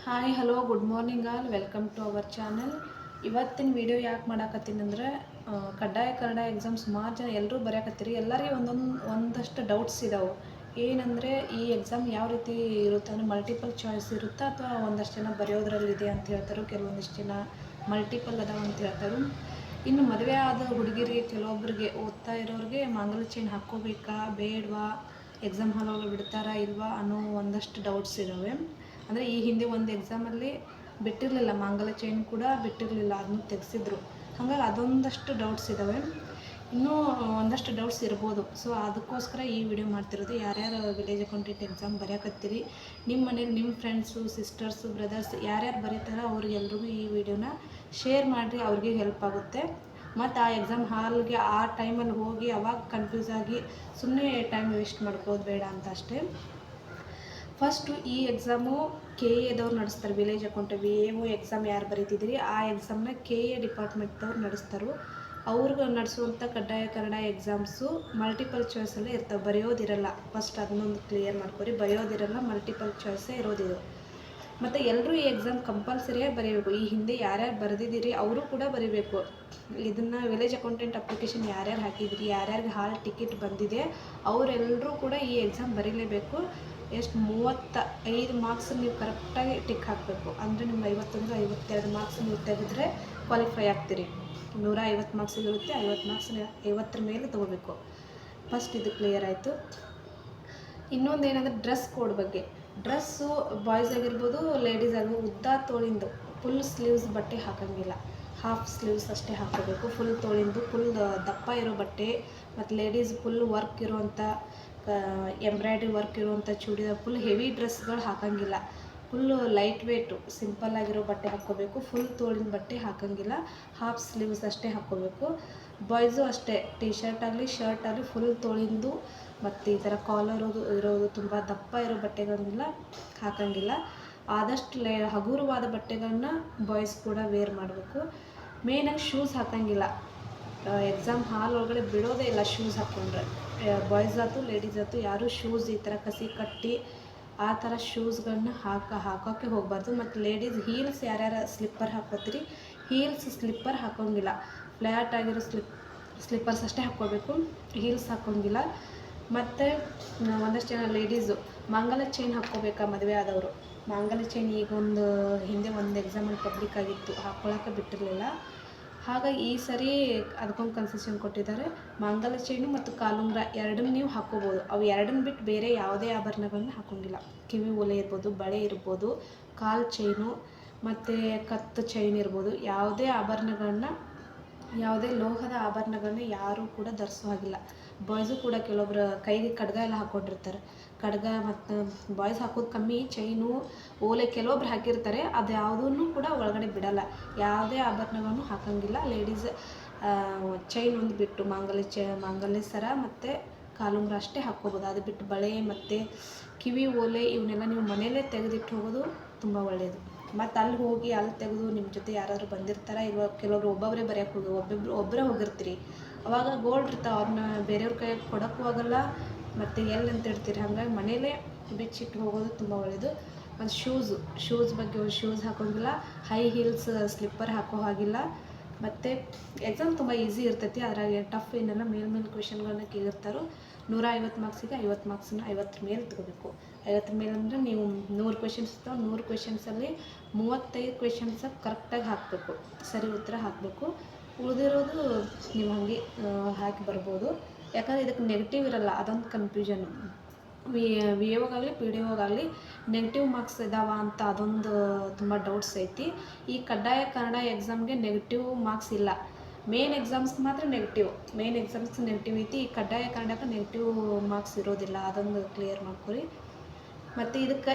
Hi hello good morning all welcome to our channel. ಇವತ್ತಿನ video ಯಾಕೆ ಮಾಡಾಕತ್ತೀನಿ ಅಂದರೆ ಕಡ್ಡಾಯ ಕನ್ನಡ ಎಕ್ಸಾಮ್ ಸುಮಾರು ಜನ ಎಲ್ಲರೂ ಬರೆಯಕತ್ತೀರಿ. ಎಲ್ಲರಿಗೆ ಒಂದಷ್ಟು ಡೌಟ್ಸ್ ಇದಾವೆ. ಏನಂದರೆ ಈ ಎಕ್ಸಾಮ್ ಯಾವ ರೀತಿ ಇರುತ್ತೆ ಅಂದರೆ ಮಲ್ಟಿಪಲ್ ಚಾಯ್ಸ್ ಇರುತ್ತಾ ಅಥವಾ ಒಂದಷ್ಟು ಜನ ಬರೆಯೋದ್ರಲ್ಲಿದೆ ಅಂತ ಹೇಳ್ತಾರೆ, ಕೆಲವೊಂದಿಷ್ಟು ಜನ ಮಲ್ಟಿಪಲ್ ಅದಾವ ಅಂತ ಹೇಳ್ತಾರೆ. ಇನ್ನು ಮದುವೆ ಆದ ಹುಡುಗಿರಿಗೆ ಕೆಲವೊಬ್ಬರಿಗೆ ಓದ್ತಾ ಇರೋರಿಗೆ ಮಾಂಗಲ್ಯ ಚೈನ್ ಹಾಕ್ಕೋಬೇಕಾ ಬೇಡವಾ, ಎಕ್ಸಾಮ್ ಹಾಲ್ ಒಳಗೆ ಬಿಡ್ತಾರಾ ಇಲ್ವಾ ಅನ್ನೋ ಒಂದಷ್ಟು ಡೌಟ್ಸ್ ಇದ್ದಾವೆ. ಅಂದರೆ ಈ ಹಿಂದೆ ಒಂದು ಎಕ್ಸಾಮಲ್ಲಿ ಬಿಟ್ಟಿರಲಿಲ್ಲ, ಮಾಂಗಲ್ಯ ಚೈನ್ ಕೂಡ ಬಿಟ್ಟಿರಲಿಲ್ಲ, ಅದನ್ನು ತೆಗೆಸಿದ್ರು. ಹಾಗಾಗಿ ಅದೊಂದಷ್ಟು ಡೌಟ್ಸ್ ಇದ್ದಾವೆ. ಇನ್ನೂ ಒಂದಷ್ಟು ಡೌಟ್ಸ್ ಇರ್ಬೋದು. ಸೊ ಅದಕ್ಕೋಸ್ಕರ ಈ ವಿಡಿಯೋ ಮಾಡ್ತಿರೋದು. ಯಾರ್ಯಾರು ವಿಲೇಜ್ ಅಕೌಂಟೆಂಟ್ ಎಕ್ಸಾಮ್ ಬರೆಯಕತ್ತೀರಿ, ನಿಮ್ಮ ಮನೇಲಿ ನಿಮ್ಮ ಫ್ರೆಂಡ್ಸು ಸಿಸ್ಟರ್ಸು ಬ್ರದರ್ಸ್ ಯಾರ್ಯಾರು ಬರೀತಾರೋ ಅವ್ರಿಗೆಲ್ರಿಗೂ ಈ ವಿಡಿಯೋನ ಶೇರ್ ಮಾಡಿರಿ, ಅವ್ರಿಗೆ ಹೆಲ್ಪ್ ಆಗುತ್ತೆ. ಮತ್ತು ಆ ಎಕ್ಸಾಮ್ ಹಾಲ್ಗೆ ಆ ಟೈಮಲ್ಲಿ ಹೋಗಿ ಅವಾಗ ಕನ್ಫ್ಯೂಸ್ ಆಗಿ ಸುಮ್ಮನೆ ಟೈಮ್ ವೇಸ್ಟ್ ಮಾಡ್ಕೋದು ಬೇಡ ಅಂತ ಅಷ್ಟೇ. ಫಸ್ಟು ಈ ಎಕ್ಸಾಮು KA ನಡೆಸ್ತಾರೆ. ವಿಲೇಜ್ ಅಕೌಂಟ್ VAO ಎಕ್ಸಾಮ್ ಯಾರು ಬರೀತಿದ್ದೀರಿ ಆ ಎಕ್ಸಾಮ್ನ KA ಡಿಪಾರ್ಟ್ಮೆಂಟ್ದವ್ರು ನಡೆಸ್ತಾರೆ. ಅವ್ರಿಗೆ ನಡೆಸುವಂಥ ಕಡ್ಡಾಯ ಕನ್ನಡ ಎಕ್ಸಾಮ್ಸು ಮಲ್ಟಿಪಲ್ ಚಾಯ್ಸಲ್ಲೇ ಇರ್ತವೆ, ಬರೆಯೋದಿರಲ್ಲ. ಫಸ್ಟ್ ಅದನ್ನೊಂದು ಕ್ಲಿಯರ್ ಮಾಡ್ಕೊರಿ, ಬರೆಯೋದಿರಲ್ಲ, ಮಲ್ಟಿಪಲ್ ಚಾಯ್ಸೇ ಇರೋದಿದು. ಮತ್ತು ಎಲ್ಲರೂ ಈ ಎಕ್ಸಾಮ್ ಕಂಪಲ್ಸರಿಯಾಗಿ ಬರೀಬೇಕು. ಈ ಹಿಂದೆ ಯಾರ್ಯಾರು ಬರೆದಿದ್ದೀರಿ ಅವರು ಕೂಡ ಬರೀಬೇಕು. ಇದನ್ನು ವಿಲೇಜ್ ಅಕೌಂಟೆಂಟ್ ಅಪ್ಲಿಕೇಶನ್ ಯಾರ್ಯಾರು ಹಾಕಿದಿರಿ, ಯಾರ್ಯಾರಿಗೆ ಹಾಲ್ ಟಿಕೆಟ್ ಬಂದಿದೆ ಅವರೆಲ್ಲರೂ ಕೂಡ ಈ ಎಕ್ಸಾಮ್ ಬರೀಲೇಬೇಕು. ಎಷ್ಟು 35 ಮಾರ್ಕ್ಸ್ ನೀವು ಕರೆಕ್ಟಾಗಿ ಟಿಕ್ ಹಾಕಬೇಕು. ಅಂದರೆ ನಿಮ್ಗೆ 52 ಮಾರ್ಕ್ಸ್ ನೀವು ತೆಗೆದ್ರೆ ಕ್ವಾಲಿಫೈ ಆಗ್ತೀರಿ. 150 ಮಾರ್ಕ್ಸಿಗೆ ಇರುತ್ತೆ, 50 ಮಾರ್ಕ್ಸ್ 50 ಮೇಲೆ ತೊಗೋಬೇಕು. ಫಸ್ಟ್ ಇದು ಕ್ಲಿಯರ್ ಆಯಿತು. ಇನ್ನೊಂದು ಏನಂದರೆ ಡ್ರೆಸ್ ಕೋಡ್ ಬಗ್ಗೆ. ಡ್ರೆಸ್ಸು ಬಾಯ್ಸ್ ಆಗಿರ್ಬೋದು ಲೇಡೀಸ್ ಆಗಿರ್ಬೋದು ಉದ್ದ ತೋಳಿಂದು ಫುಲ್ ಸ್ಲೀವ್ಸ್ ಬಟ್ಟೆ ಹಾಕೋಂಗಿಲ್ಲ, ಹಾಫ್ ಸ್ಲೀವ್ಸ್ ಅಷ್ಟೇ ಹಾಕೋಬೇಕು. ಫುಲ್ ತೋಳಿಂದು ಫುಲ್ ದಪ್ಪ ಇರೋ ಬಟ್ಟೆ ಮತ್ತು ಲೇಡೀಸ್ ಫುಲ್ ವರ್ಕ್ ಇರುವಂಥ ಎಂಬ್ರಾಯ್ಡ್ರಿ ವರ್ಕ್ ಇರುವಂಥ ಚೂಡಿದಾರ್ ಫುಲ್ ಹೆವಿ ಡ್ರೆಸ್ಗಳು ಹಾಕೋಂಗಿಲ್ಲ. ಫುಲ್ಲು ಲೈಟ್ ವೇಟು ಸಿಂಪಲ್ ಆಗಿರೋ ಬಟ್ಟೆ ಹಾಕ್ಕೋಬೇಕು. ಫುಲ್ ತೋಳಿನ ಬಟ್ಟೆ ಹಾಕೋಂಗಿಲ್ಲ, ಹಾಫ್ ಸ್ಲೀವ್ಸ್ ಅಷ್ಟೇ ಹಾಕ್ಕೋಬೇಕು. ಬಾಯ್ಸು ಅಷ್ಟೇ, ಟಿ ಶರ್ಟ್ ಆಗಲಿ ಶರ್ಟ್ ಆಗಲಿ ಫುಲ್ ತೋಳಿಂದು ಮತ್ತು ಈ ಥರ ಕಾಲರ್ ಇರೋದು ತುಂಬ ದಪ್ಪ ಇರೋ ಬಟ್ಟೆಗಳನ್ನೆಲ್ಲ ಹಾಕೋಂಗಿಲ್ಲ. ಆದಷ್ಟು ಹಗುರವಾದ ಬಟ್ಟೆಗಳನ್ನ ಬಾಯ್ಸ್ ಕೂಡ ವೇರ್ ಮಾಡಬೇಕು. ಮೇಯ್ನಾಗಿ ಶೂಸ್ ಹಾಕೋಂಗಿಲ್ಲ. ಎಕ್ಸಾಮ್ ಹಾಲ್ ಒಳಗಡೆ ಬಿಡೋದೇ ಇಲ್ಲ ಶೂಸ್ ಹಾಕ್ಕೊಂಡ್ರೆ. ಬಾಯ್ಸ್ ಆಯ್ತು ಲೇಡೀಸ್ ಆಯ್ತು ಯಾರೂ ಶೂಸ್ ಈ ಥರ ಕಸಿ ಕಟ್ಟಿ ಆ ಥರ ಶೂಸ್ಗಳನ್ನ ಹಾಕೋಕ್ಕೆ ಹೋಗಬಾರ್ದು. ಮತ್ತು ಲೇಡೀಸ್ ಹೀಲ್ಸ್ ಯಾರ್ಯಾರು ಸ್ಲಿಪ್ಪರ್ ಹಾಕ್ಕೋತೀರಿ, ಹೀಲ್ಸ್ ಸ್ಲಿಪ್ಪರ್ ಹಾಕೋಂಗಿಲ್ಲ. ಫ್ಲ್ಯಾಟ್ ಆಗಿರೋ ಸ್ಲಿಪ್ಪರ್ಸ್ ಅಷ್ಟೇ ಹಾಕ್ಕೋಬೇಕು, ಹೀಲ್ಸ್ ಹಾಕೋಂಗಿಲ್ಲ. ಮತ್ತು ಒಂದಷ್ಟು ಜನ ಲೇಡೀಸು ಮಾಂಗಲ್ಯ ಚೈನ್ ಹಾಕ್ಕೋಬೇಕಾ ಮದುವೆ ಆದವರು. ಮಾಂಗಲ್ಯ ಚೈನ್ ಈಗ ಹಿಂದೆ ಒಂದು ಎಕ್ಸಾಮಲ್ಲಿ ಪಬ್ಲಿಕ್ ಆಗಿತ್ತು, ಹಾಕ್ಕೊಳ್ಳೋಕೆ ಬಿಟ್ಟಿರಲಿಲ್ಲ. ಹಾಗಾಗಿ ಈ ಸರಿ ಅದಕ್ಕೊಂದು ಕನ್ಸೆಷನ್ ಕೊಟ್ಟಿದ್ದಾರೆ. ಮಾಂಗಲ್ಯ ಚೈನು ಮತ್ತು ಕಾಲುಂಗ್ರ ಎರಡನ್ನೂ ನೀವು ಹಾಕ್ಕೋಬೋದು. ಅವು ಎರಡನ್ನ ಬಿಟ್ಟು ಬೇರೆ ಯಾವುದೇ ಆಭರಣಗಳನ್ನ ಹಾಕೋಂಗಿಲ್ಲ. ಕಿವಿ ಓಲೆ ಇರ್ಬೋದು, ಬಳೆ ಇರ್ಬೋದು, ಕಾಲು ಚೈನು ಮತ್ತು ಕತ್ತು ಚೈನ್ ಇರ್ಬೋದು, ಯಾವುದೇ ಆಭರಣಗಳನ್ನ ಯಾವುದೇ ಲೋಹದ ಆಭರಣಗಳನ್ನ ಯಾರೂ ಕೂಡ ಧರಿಸೋ ಹಾಗಿಲ್ಲ. ಬಾಯ್ಸು ಕೂಡ ಕೆಲವೊಬ್ರು ಕೈಗೆ ಖಡ್ಗ ಎಲ್ಲ ಹಾಕ್ಕೊಂಡಿರ್ತಾರೆ. ಖಡ್ಗ ಮತ್ತು ಬಾಯ್ಸ್ ಹಾಕೋದು ಕಮ್ಮಿ, ಚೈನು ಓಲೆ ಕೆಲವೊಬ್ರು ಹಾಕಿರ್ತಾರೆ. ಅದು ಯಾವುದೂ ಕೂಡ ಒಳಗಡೆ ಬಿಡಲ್ಲ, ಯಾವುದೇ ಆಭರಣಗಳನ್ನು ಹಾಕೋಂಗಿಲ್ಲ. ಲೇಡೀಸ್ ಚೈನ್ ಒಂದು ಬಿಟ್ಟು ಮಾಂಗಲ್ಯ ಸರ ಮತ್ತು ಕಾಲುಂಗ್ರ ಅಷ್ಟೇ ಹಾಕ್ಕೋಬೋದು. ಅದು ಬಿಟ್ಟು ಬಳೆ ಮತ್ತು ಕಿವಿ ಓಲೆ ಇವನ್ನೆಲ್ಲ ನೀವು ಮನೆಯಲ್ಲೇ ತೆಗೆದಿಟ್ಟು ಹೋಗೋದು ತುಂಬ ಒಳ್ಳೆಯದು. ಮತ್ತು ಅಲ್ಲಿ ಹೋಗಿ ಅಲ್ಲಿ ತೆಗೆದು ನಿಮ್ಮ ಜೊತೆ ಯಾರಾದರೂ ಬಂದಿರ್ತಾರೆ, ಇವಾಗ ಕೆಲವೊಬ್ರು ಒಬ್ಬೊಬ್ಬರೇ ಬರೆಯೋಕೆ ಒಬ್ಬರೇ ಹೋಗಿರ್ತೀರಿ. ಅವಾಗ ಗೋಲ್ಡ್ ಇರ್ತಾವೆ, ಅವ್ರನ್ನ ಬೇರೆಯವ್ರ ಕೈಯಾಗ ಕೊಡೋಕ್ಕೂ ಆಗೋಲ್ಲ ಮತ್ತು ಎಲ್ಲಿ ಅಂತ ಇಡ್ತೀರಿ. ಹಾಗಾಗಿ ಮನೇಲೇ ಬಿಚ್ಚಿಟ್ಟು ಹೋಗೋದು ತುಂಬ ಒಳ್ಳೆಯದು. ಮತ್ತು ಶೂಸ್ ಬಗ್ಗೆ ಶೂಸ್ ಹಾಕೋಂಗಿಲ್ಲ, ಹೈ ಹೀಲ್ಸ್ ಸ್ಲಿಪ್ಪರ್ ಹಾಕೋ ಹಾಗಿಲ್ಲ. ಮತ್ತು ಎಕ್ಸಾಮ್ ತುಂಬ ಈಸಿ ಇರ್ತೈತಿ, ಅದ್ರಾಗೆ ಟಫ್ ಏನೆಲ್ಲ ಮೇಲ್ಮೇಲೆ ಕ್ವೆಶನ್ಗಳನ್ನ ಕೇಳಿರ್ತಾರೋ. 150 ಮಾರ್ಕ್ಸಿಗೆ 50 ಮಾರ್ಕ್ಸನ್ನ 50 ಮೇಲೆ ತೊಗೋಬೇಕು. 50 ಮೇಲೆ ಅಂದರೆ ನೀವು 100 ಕ್ವೆಶನ್ಸ್ ಇರ್ತಾವೆ, 100 ಕ್ವೆಶನ್ಸಲ್ಲಿ 35 ಕ್ವೆಶನ್ಸ ಕರೆಕ್ಟಾಗಿ ಹಾಕಬೇಕು, ಸರಿ ಉತ್ತರ ಹಾಕಬೇಕು. ಉಳಿದಿರೋದು ನೀವು ಹಾಗೆ ಹಾಕಿ ಬರ್ಬೋದು. ಯಾಕಂದರೆ ಇದಕ್ಕೆ ನೆಗೆಟಿವ್ ಇರಲ್ಲ, ಅದೊಂದು ಕನ್ಫ್ಯೂಷನ್. VAOಗಾಗಲಿ PDOಗಾಗಲಿ ನೆಗೆಟಿವ್ ಮಾರ್ಕ್ಸ್ ಇದಾವ ಅಂತ ಅದೊಂದು ತುಂಬ ಡೌಟ್ಸ್ ಐತಿ. ಈ ಕಡ್ಡಾಯ ಕನ್ನಡ ಎಕ್ಸಾಮ್ಗೆ ನೆಗೆಟಿವ್ ಮಾರ್ಕ್ಸ್ ಇಲ್ಲ. ಮೇನ್ ಎಕ್ಸಾಮ್ಸ್ಗೆ ಮಾತ್ರ ನೆಗೆಟಿವ್ ಐತಿ. ಈ ಕಡ್ಡಾಯ ಕನ್ನಡಕ್ಕೆ ನೆಗೆಟಿವ್ ಮಾರ್ಕ್ಸ್ ಇರೋದಿಲ್ಲ, ಅದೊಂದು ಕ್ಲಿಯರ್ ಮಾಡ್ಕೊರಿ. ಮತ್ತು ಇದಕ್ಕೆ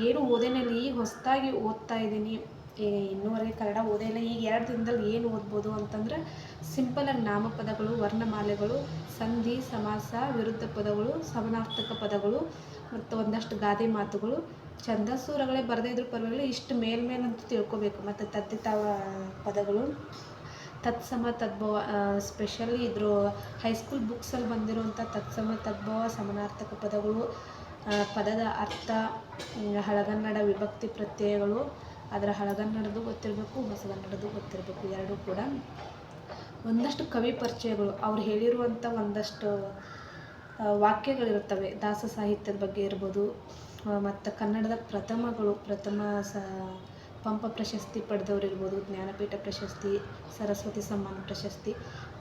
ಏನು ಓದೇನಿಲ್ಲ, ಈಗ ಹೊಸದಾಗಿ ಓದ್ತಾ ಇದ್ದೀನಿ, ಇನ್ನೂವರೆಗೆ ಕನ್ನಡ ಓದೇ ಇಲ್ಲ. ಈಗ 2 ದಿನದಲ್ಲಿ ಏನು ಓದ್ಬೋದು ಅಂತಂದರೆ ಸಿಂಪಲಾಗಿ ನಾಮಪದಗಳು, ವರ್ಣಮಾಲೆಗಳು, ಸಂಧಿ, ಸಮಾಸ, ವಿರುದ್ಧ ಪದಗಳು, ಸಮಾನಾರ್ಥಕ ಪದಗಳು ಮತ್ತು ಒಂದಷ್ಟು ಗಾದೆ ಮಾತುಗಳು, ಛಂದಸ್ಸು ರಗಳೆ ಬರದೇ ಇದ್ರೂ ಪರವಾಗಿಲ್ಲ, ಇಷ್ಟು ಮೇಲ್ಮೇಲಂತೂ ತಿಳ್ಕೊಬೇಕು. ಮತ್ತು ತದ್ದಿತ ಪದಗಳು, ತತ್ಸಮ ತದ್ಭವ, ಸ್ಪೆಷಲಿ ಇದ್ರ ಹೈಸ್ಕೂಲ್ ಬುಕ್ಸಲ್ಲಿ ಬಂದಿರುವಂಥ ತತ್ಸಮ ತದ್ಭವ ಸಮಾನಾರ್ಥಕ ಪದಗಳು, ಪದದ ಅರ್ಥ, ಹಳಗನ್ನಡ ವಿಭಕ್ತಿ ಪ್ರತ್ಯಯಗಳು, ಅದರ ಹಳಗನ್ನಡದ್ದು ಗೊತ್ತಿರಬೇಕು, ಹೊಸಗನ್ನಡದ್ದು ಗೊತ್ತಿರಬೇಕು. ಎರಡೂ ಕೂಡ ಒಂದಷ್ಟು ಕವಿ ಪರಿಚಯಗಳು, ಅವ್ರು ಹೇಳಿರುವಂಥ ಒಂದಷ್ಟು ವಾಕ್ಯಗಳಿರುತ್ತವೆ. ದಾಸ ಸಾಹಿತ್ಯದ ಬಗ್ಗೆ ಇರ್ಬೋದು, ಮತ್ತು ಕನ್ನಡದ ಪ್ರಥಮ ಪಂಪ ಪ್ರಶಸ್ತಿ ಪಡೆದವ್ರು ಇರ್ಬೋದು, ಜ್ಞಾನಪೀಠ ಪ್ರಶಸ್ತಿ, ಸರಸ್ವತಿ ಸಮ್ಮಾನ ಪ್ರಶಸ್ತಿ,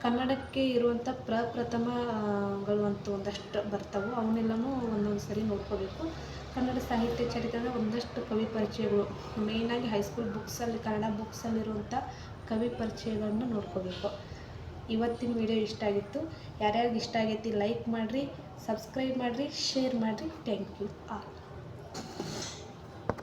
ಕನ್ನಡಕ್ಕೆ ಇರುವಂಥ ಪ್ರಪ್ರಥಮಗಳು ಅಂತ ಒಂದಷ್ಟು ಬರ್ತವೆ. ಅವನ್ನೆಲ್ಲನೂ ಒಂದೊಂದು ಸರಿ ನೋಡ್ಕೋಬೇಕು. ಕನ್ನಡ ಸಾಹಿತ್ಯ ಚರಿತ್ರೆಯ ಒಂದಷ್ಟು ಕವಿ ಪರಿಚಯಗಳು, ಮೇಯ್ನಾಗಿ ಹೈಸ್ಕೂಲ್ ಬುಕ್ಸಲ್ಲಿ, ಕನ್ನಡ ಬುಕ್ಸಲ್ಲಿರುವಂಥ ಕವಿ ಪರಿಚಯಗಳನ್ನು ನೋಡ್ಕೋಬೇಕು. ಇವತ್ತಿನ ವಿಡಿಯೋ ಇಷ್ಟ ಆಗಿತ್ತು. ಯಾರ್ಯಾರಿಗೆ ಇಷ್ಟ ಆಗೈತಿ ಲೈಕ್ ಮಾಡಿರಿ, ಸಬ್ಸ್ಕ್ರೈಬ್ ಮಾಡಿರಿ, ಶೇರ್ ಮಾಡಿರಿ. Thank you all.